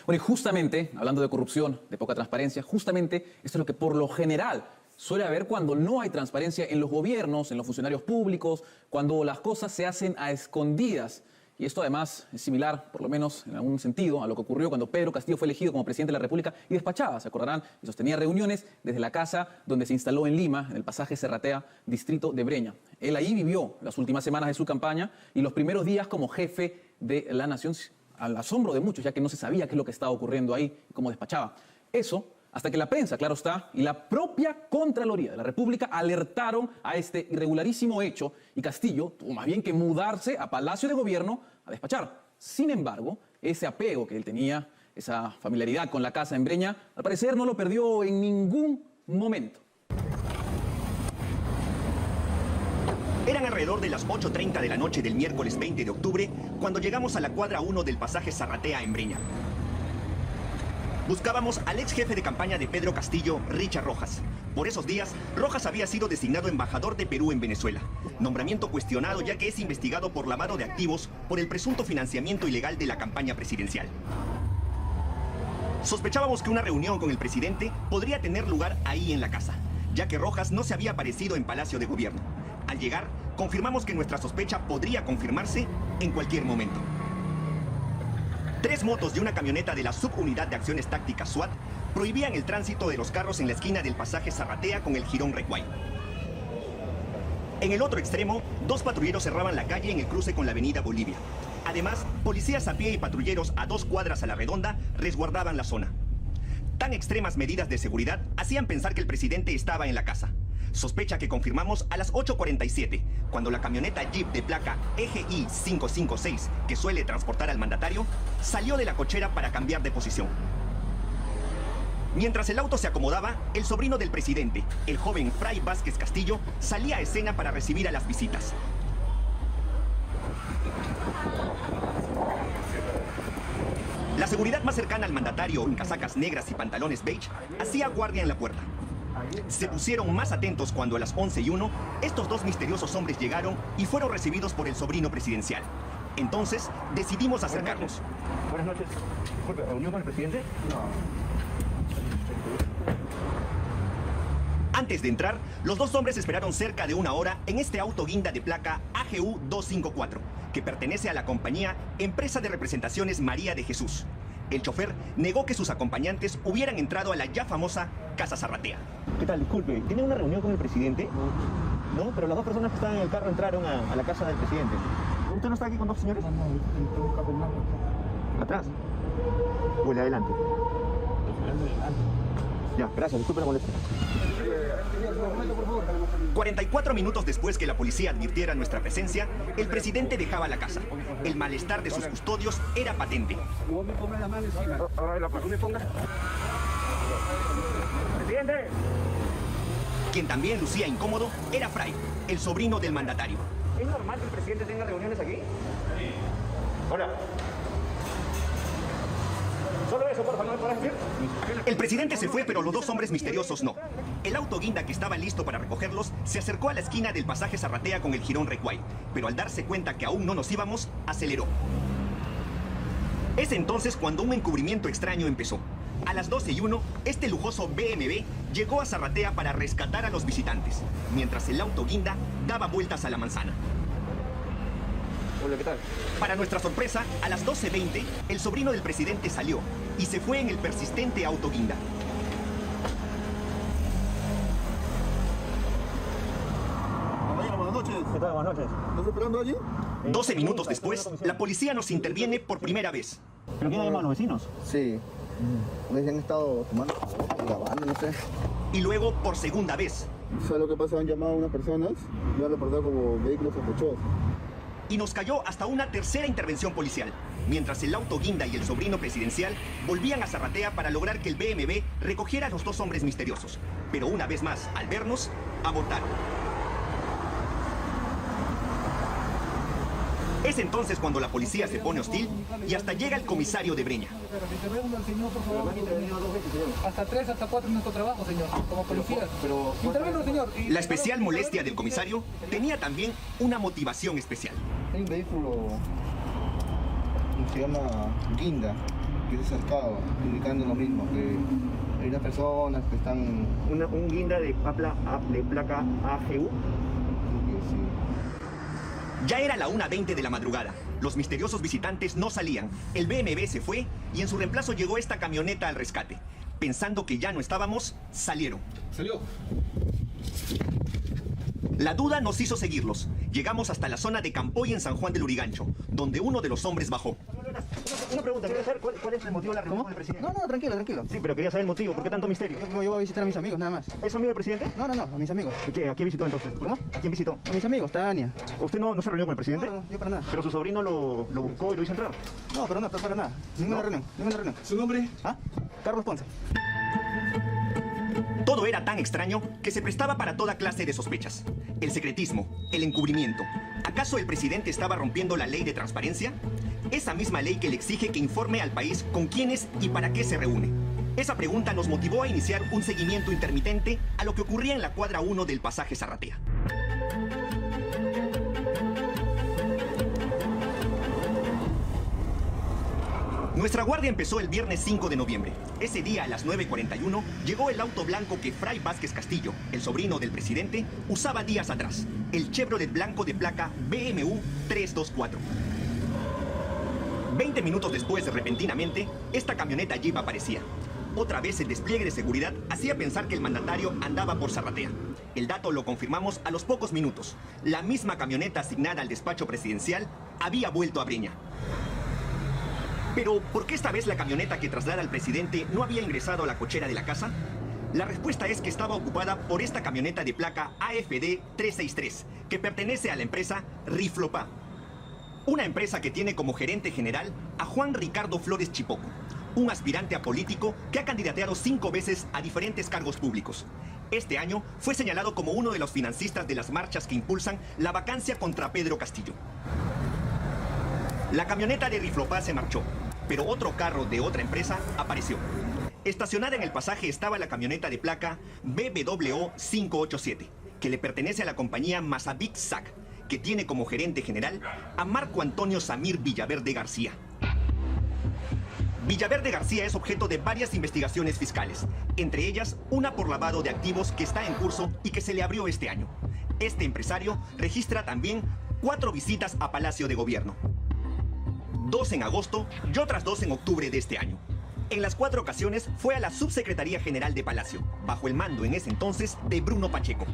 Bueno, y justamente, hablando de corrupción, de poca transparencia, justamente esto es lo que por lo general suele haber cuando no hay transparencia en los gobiernos, en los funcionarios públicos, cuando las cosas se hacen a escondidas. Y esto además es similar, por lo menos en algún sentido, a lo que ocurrió cuando Pedro Castillo fue elegido como presidente de la República y despachaba, se acordarán, y sostenía reuniones desde la casa donde se instaló en Lima, en el pasaje Serratea, distrito de Breña. Él ahí vivió las últimas semanas de su campaña y los primeros días como jefe de la nación, al asombro de muchos, ya que no se sabía qué es lo que estaba ocurriendo ahí y cómo despachaba. Eso hasta que la prensa, claro está, y la propia Contraloría de la República alertaron a este irregularísimo hecho y Castillo tuvo más bien que mudarse a Palacio de Gobierno a despachar. Sin embargo, ese apego que él tenía, esa familiaridad con la casa en Breña, al parecer no lo perdió en ningún momento. Eran alrededor de las 8:30 de la noche del miércoles 20 de octubre cuando llegamos a la cuadra 1 del pasaje Serratea en Breña. Buscábamos al ex jefe de campaña de Pedro Castillo, Richard Rojas. Por esos días, Rojas había sido designado embajador de Perú en Venezuela. Nombramiento cuestionado ya que es investigado por lavado de activos por el presunto financiamiento ilegal de la campaña presidencial. Sospechábamos que una reunión con el presidente podría tener lugar ahí en la casa, ya que Rojas no se había aparecido en Palacio de Gobierno. Al llegar, confirmamos que nuestra sospecha podría confirmarse en cualquier momento. 3 motos y una camioneta de la Subunidad de Acciones Tácticas SWAT prohibían el tránsito de los carros en la esquina del pasaje Serratea con el jirón Recuay. En el otro extremo, 2 patrulleros cerraban la calle en el cruce con la avenida Bolivia. Además, policías a pie y patrulleros a 2 cuadras a la redonda resguardaban la zona. Tan extremas medidas de seguridad hacían pensar que el presidente estaba en la casa. Sospecha que confirmamos a las 8:47, cuando la camioneta Jeep de placa EGI 556, que suele transportar al mandatario, salió de la cochera para cambiar de posición. Mientras el auto se acomodaba, el sobrino del presidente, el joven Fray Vázquez Castillo, salía a escena para recibir a las visitas. La seguridad más cercana al mandatario, en casacas negras y pantalones beige, hacía guardia en la puerta. Se pusieron más atentos cuando a las 11:01 estos 2 misteriosos hombres llegaron y fueron recibidos por el sobrino presidencial. Entonces decidimos acercarnos. Buenas noches. Disculpe, ¿reunión con el presidente? No. Antes de entrar, los 2 hombres esperaron cerca de 1 hora en este auto guinda de placa AGU 254, que pertenece a la compañía Empresa de Representaciones María de Jesús. El chofer negó que sus acompañantes hubieran entrado a la ya famosa Casa Serratea. ¿Qué tal? Disculpe, ¿tiene una reunión con el presidente? No, pero las 2 personas que estaban en el carro entraron a la casa del presidente. ¿Usted no está aquí con 2 señores? No, ¿atrás? ¿O el de adelante? Ya, gracias, disculpe la molestia. 44 minutos después que la policía advirtiera nuestra presencia, el presidente dejaba la casa. El malestar de sus custodios era patente. ¡Presidente! Quien también lucía incómodo era Fray, el sobrino del mandatario. ¿Es normal que el presidente tenga reuniones aquí? Hola. Solo eso, por favor, ¿no me podrás decir? El presidente se fue, pero los 2 hombres misteriosos no. El auto guinda que estaba listo para recogerlos se acercó a la esquina del pasaje Serratea con el jirón Recuay, pero al darse cuenta que aún no nos íbamos, aceleró. Es entonces cuando un encubrimiento extraño empezó. A las 12:01, este lujoso BMW llegó a Serratea para rescatar a los visitantes, mientras el auto guinda daba vueltas a la manzana. Hola, ¿qué tal? Para nuestra sorpresa, a las 12:20, el sobrino del presidente salió y se fue en el persistente auto guinda. Buenas noches. ¿Qué tal? Buenas noches. ¿Estás esperando allí? 12 minutos después, la policía nos interviene por primera vez. ¿Pero quién hay más, los vecinos? Sí. Han estado tomando, grabando, no sé. Y luego por segunda vez. ¿Sabes lo que pasa? Han llamado a unas personas y han reportado como vehículos sospechosos. Y nos cayó hasta una tercera intervención policial, mientras el auto guinda y el sobrino presidencial volvían a Serratea para lograr que el BMW recogiera a los 2 hombres misteriosos. Pero una vez más, al vernos, abortaron. Es entonces cuando la policía se pone hostil y hasta llega el comisario de Breña. Hasta 3, hasta 4 es nuestro trabajo, señor, como policía. Intervengo, señor. La especial molestia del comisario tenía también una motivación especial. Hay un vehículo que se llama Guinda, que se ha acercado, indicando lo mismo, que hay unas personas que están... Un guinda de placa AGU. que sí. Ya era la 1:20 de la madrugada. Los misteriosos visitantes no salían. El BMW se fue y en su reemplazo llegó esta camioneta al rescate. Pensando que ya no estábamos, salieron. Salió. La duda nos hizo seguirlos. Llegamos hasta la zona de Campoy en San Juan del Urigancho, donde uno de los hombres bajó. Una pregunta, quería saber cuál es el motivo de la reunión con el presidente. No, tranquilo. Sí, pero quería saber el motivo, ¿por qué tanto misterio? Yo voy a visitar a mis amigos, nada más. ¿Es amigo del presidente? No, a mis amigos. ¿Y qué? ¿A quién visitó entonces? ¿Cómo? ¿A quién visitó? A mis amigos, Tania. ¿Usted no se reunió con el presidente? No, yo para nada. Pero su sobrino lo buscó y lo hizo entrar. No, pero para nada. Ninguna reunión. ¿Su nombre? ¿Ah? Carlos Ponce. Todo era tan extraño que se prestaba para toda clase de sospechas. El secretismo, el encubrimiento. ¿Acaso el presidente estaba rompiendo la ley de transparencia? Esa misma ley que le exige que informe al país con quiénes y para qué se reúne. Esa pregunta nos motivó a iniciar un seguimiento intermitente a lo que ocurría en la cuadra 1 del pasaje Zarratea. Nuestra guardia empezó el viernes 5 de noviembre. Ese día, a las 9:41, llegó el auto blanco que Fray Vázquez Castillo, el sobrino del presidente, usaba días atrás. El Chevrolet blanco de placa BMW 324. 20 minutos después, repentinamente, esta camioneta Jeep aparecía. Otra vez el despliegue de seguridad hacía pensar que el mandatario andaba por Zarratea. El dato lo confirmamos a los pocos minutos. La misma camioneta asignada al despacho presidencial había vuelto a Breña. Pero, ¿por qué esta vez la camioneta que traslada al presidente no había ingresado a la cochera de la casa? La respuesta es que estaba ocupada por esta camioneta de placa AFD 363, que pertenece a la empresa Riflopá. Una empresa que tiene como gerente general a Juan Ricardo Flores Chipoco, un aspirante a político que ha candidateado 5 veces a diferentes cargos públicos. Este año fue señalado como uno de los financistas de las marchas que impulsan la vacancia contra Pedro Castillo. La camioneta de Riflopá se marchó, pero otro carro de otra empresa apareció. Estacionada en el pasaje estaba la camioneta de placa BBWO 587, que le pertenece a la compañía Masavic SAC, que tiene como gerente general a Marco Antonio Samir Villaverde García. Villaverde García es objeto de varias investigaciones fiscales, entre ellas una por lavado de activos que está en curso y que se le abrió este año. Este empresario registra también 4 visitas a Palacio de Gobierno. 2 en agosto y otras 2 en octubre de este año. En las 4 ocasiones fue a la Subsecretaría General de Palacio, bajo el mando en ese entonces de Bruno Pacheco.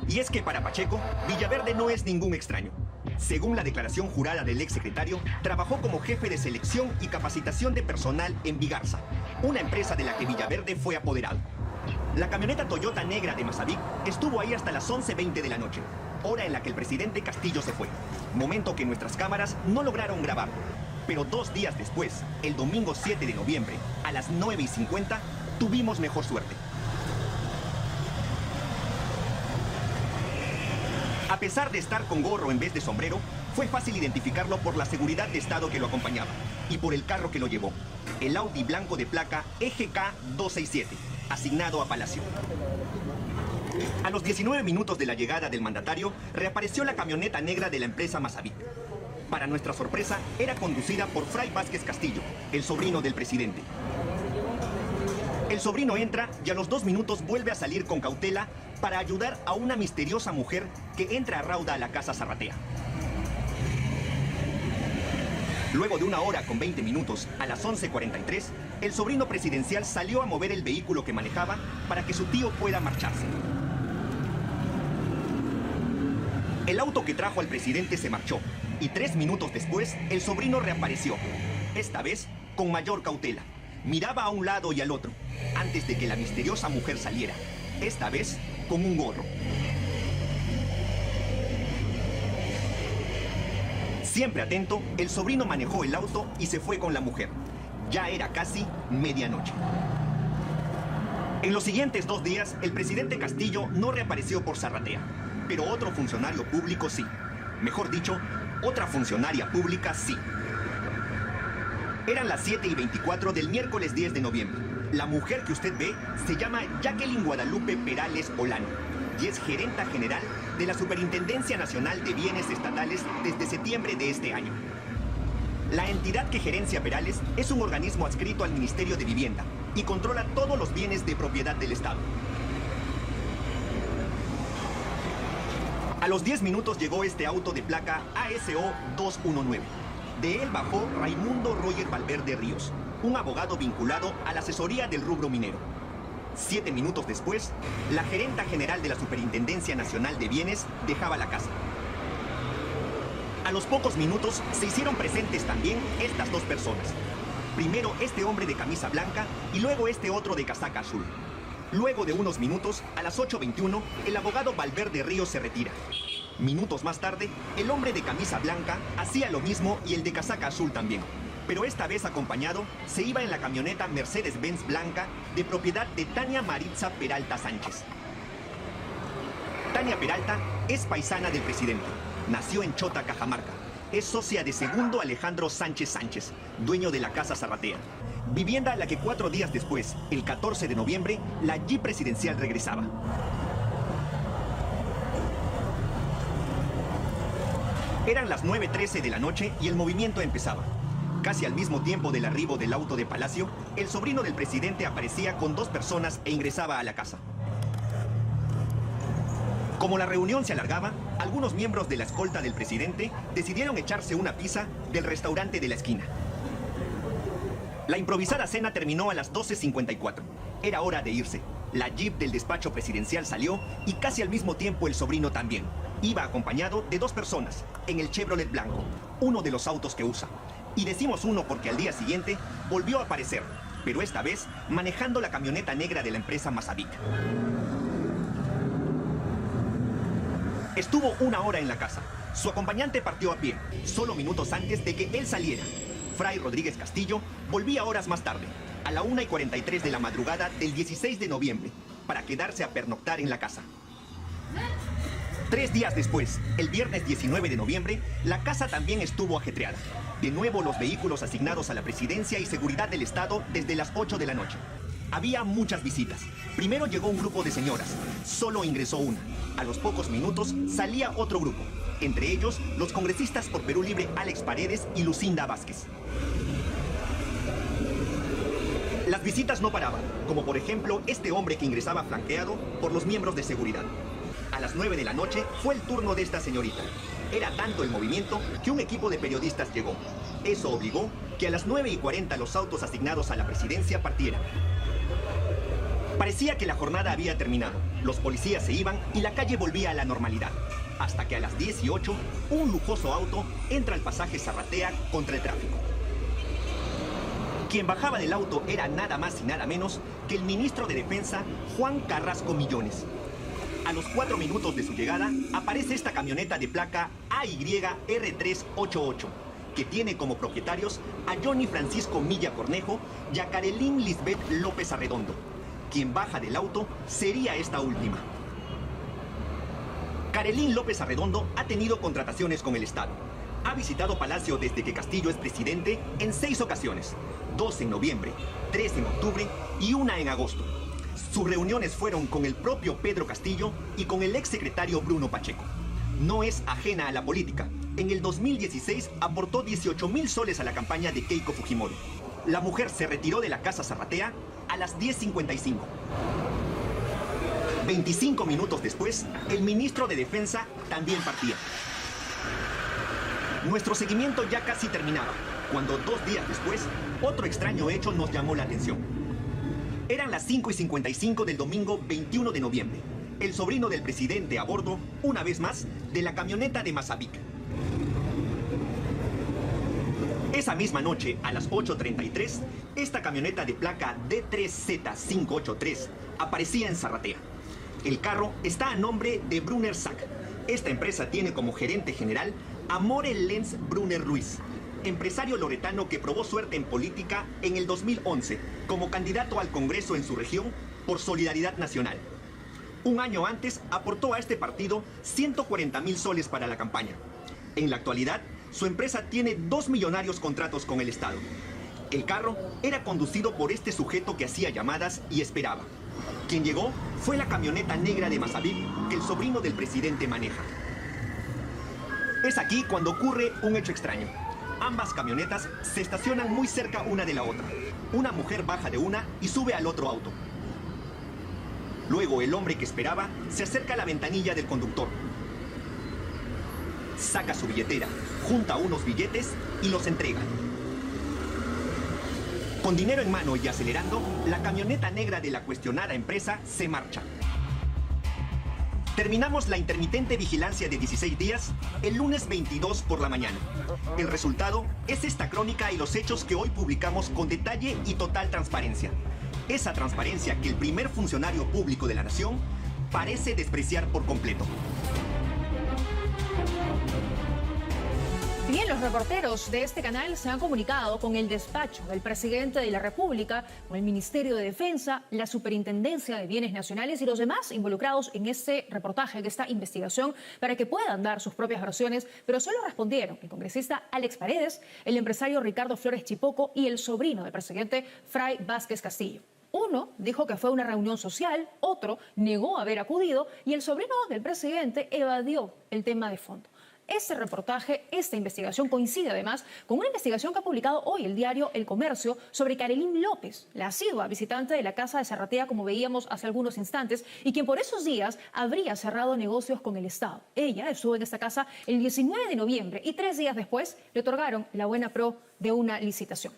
Y es que para Pacheco, Villaverde no es ningún extraño. Según la declaración jurada del exsecretario, trabajó como jefe de selección y capacitación de personal en Vigarza, una empresa de la que Villaverde fue apoderado. La camioneta Toyota negra de Masavic estuvo ahí hasta las 11:20 de la noche, hora en la que el presidente Castillo se fue, momento que nuestras cámaras no lograron grabar. Pero 2 días después, el domingo 7 de noviembre, a las 9:50, tuvimos mejor suerte. A pesar de estar con gorro en vez de sombrero, fue fácil identificarlo por la seguridad de Estado que lo acompañaba y por el carro que lo llevó, el Audi blanco de placa EGK 267, asignado a Palacio. A los 19 minutos de la llegada del mandatario, reapareció la camioneta negra de la empresa Masavic. Para nuestra sorpresa, era conducida por Fray Vázquez Castillo, el sobrino del presidente. El sobrino entra y a los 2 minutos vuelve a salir con cautela para ayudar a una misteriosa mujer que entra a rauda a la casa Zarratea. Luego de 1 hora con 20 minutos, a las 11:43, el sobrino presidencial salió a mover el vehículo que manejaba para que su tío pueda marcharse. El auto que trajo al presidente se marchó y 3 minutos después, el sobrino reapareció, esta vez con mayor cautela. Miraba a un lado y al otro, antes de que la misteriosa mujer saliera, esta vez con un gorro. Siempre atento, el sobrino manejó el auto y se fue con la mujer. Ya era casi medianoche. En los siguientes 2 días, el presidente Castillo no reapareció por Zarratea, pero otro funcionario público sí. Mejor dicho, otra funcionaria pública sí. Eran las 7:24 del miércoles 10 de noviembre. La mujer que usted ve se llama Jacqueline Guadalupe Perales Olano y es gerenta general de la Superintendencia Nacional de Bienes Estatales desde septiembre de este año. La entidad que gerencia Perales es un organismo adscrito al Ministerio de Vivienda y controla todos los bienes de propiedad del Estado. A los 10 minutos llegó este auto de placa ASO 219. De él bajó Raimundo Roger Valverde Ríos, un abogado vinculado a la asesoría del rubro minero. 7 minutos después, la gerenta general de la Superintendencia Nacional de Bienes dejaba la casa. A los pocos minutos se hicieron presentes también estas dos personas. Primero este hombre de camisa blanca y luego este otro de casaca azul. Luego de unos minutos, a las 8:21, el abogado Valverde Ríos se retira. Minutos más tarde, el hombre de camisa blanca hacía lo mismo y el de casaca azul también. Pero esta vez acompañado, se iba en la camioneta Mercedes-Benz blanca de propiedad de Tania Maritza Peralta Sánchez. Tania Peralta es paisana del presidente. Nació en Chota, Cajamarca. Es socia de segundo Alejandro Sánchez Sánchez, dueño de la Casa Zarratea. Vivienda a la que 4 días después, el 14 de noviembre, la Jeep presidencial regresaba. Eran las 9:13 de la noche y el movimiento empezaba. Casi al mismo tiempo del arribo del auto de Palacio, el sobrino del presidente aparecía con 2 personas e ingresaba a la casa. Como la reunión se alargaba, algunos miembros de la escolta del presidente decidieron echarse una pizza del restaurante de la esquina. La improvisada cena terminó a las 12:54. Era hora de irse. La Jeep del despacho presidencial salió y casi al mismo tiempo el sobrino también. Iba acompañado de 2 personas en el Chevrolet blanco, uno de los autos que usa. Y decimos uno porque al día siguiente volvió a aparecer, pero esta vez manejando la camioneta negra de la empresa Masavic. Estuvo 1 hora en la casa. Su acompañante partió a pie, solo minutos antes de que él saliera. Fray Rodríguez Castillo volvía horas más tarde, a la 1:43 de la madrugada del 16 de noviembre, para quedarse a pernoctar en la casa. 3 días después, el viernes 19 de noviembre, la casa también estuvo ajetreada. De nuevo los vehículos asignados a la presidencia y seguridad del Estado desde las 8 de la noche. Había muchas visitas. Primero llegó un grupo de señoras. Solo ingresó una. A los pocos minutos salía otro grupo. Entre ellos, los congresistas por Perú Libre Alex Paredes y Lucinda Vázquez. Las visitas no paraban, como por ejemplo este hombre que ingresaba flanqueado por los miembros de seguridad. A las 9 de la noche fue el turno de esta señorita. Era tanto el movimiento que un equipo de periodistas llegó. Eso obligó que a las 9:40 los autos asignados a la presidencia partieran. Parecía que la jornada había terminado. Los policías se iban y la calle volvía a la normalidad. Hasta que a las 10:08, un lujoso auto entra al pasaje Zarratea contra el tráfico. Quien bajaba del auto era nada más y nada menos que el ministro de Defensa, Juan Carrasco Millones. A los 4 minutos de su llegada, aparece esta camioneta de placa AYR388, que tiene como propietarios a Johnny Francisco Milla Cornejo y a Carelín Lisbeth López Arredondo. Quien baja del auto sería esta última. Carelín López Arredondo ha tenido contrataciones con el Estado. Ha visitado Palacio desde que Castillo es presidente en 6 ocasiones. 2 en noviembre, 3 en octubre y 1 en agosto. Sus reuniones fueron con el propio Pedro Castillo y con el exsecretario Bruno Pacheco. No es ajena a la política. En el 2016 aportó 18,000 soles a la campaña de Keiko Fujimori. La mujer se retiró de la Casa Zarratea a las 10:55. 25 minutos después, el ministro de Defensa también partía. Nuestro seguimiento ya casi terminaba, cuando 2 días después, otro extraño hecho nos llamó la atención. Eran las 5:55 del domingo 21 de noviembre. El sobrino del presidente a bordo, una vez más, de la camioneta de Masavic. Esa misma noche, a las 8:33, esta camioneta de placa D3Z583 aparecía en Zarratea. El carro está a nombre de Brunner Sack. Esta empresa tiene como gerente general a Morel Lenz Brunner Ruiz, empresario loretano que probó suerte en política en el 2011 como candidato al Congreso en su región por Solidaridad Nacional. Un año antes aportó a este partido 140,000 soles para la campaña. En la actualidad, su empresa tiene 2 millonarios contratos con el Estado. El carro era conducido por este sujeto que hacía llamadas y esperaba. Quien llegó fue la camioneta negra de Masavic que el sobrino del presidente maneja. Es aquí cuando ocurre un hecho extraño. Ambas camionetas se estacionan muy cerca una de la otra. Una mujer baja de una y sube al otro auto. Luego el hombre que esperaba se acerca a la ventanilla del conductor. Saca su billetera, junta unos billetes y los entrega. Con dinero en mano y acelerando, la camioneta negra de la cuestionada empresa se marcha. Terminamos la intermitente vigilancia de 16 días el lunes 22 por la mañana. El resultado es esta crónica y los hechos que hoy publicamos con detalle y total transparencia. Esa transparencia que el primer funcionario público de la nación parece despreciar por completo. Bien, los reporteros de este canal se han comunicado con el despacho del presidente de la República, con el Ministerio de Defensa, la Superintendencia de Bienes Nacionales y los demás involucrados en este reportaje, en esta investigación, para que puedan dar sus propias versiones, pero solo respondieron el congresista Alex Paredes, el empresario Ricardo Flores Chipoco y el sobrino del presidente Fray Vázquez Castillo. Uno dijo que fue una reunión social, otro negó haber acudido y el sobrino del presidente evadió el tema de fondo. Este reportaje, esta investigación coincide además con una investigación que ha publicado hoy el diario El Comercio sobre Karelyn López, la asidua visitante de la casa de Zarratea, como veíamos hace algunos instantes, y quien por esos días habría cerrado negocios con el Estado. Ella estuvo en esta casa el 19 de noviembre y 3 días después le otorgaron la buena pro de una licitación.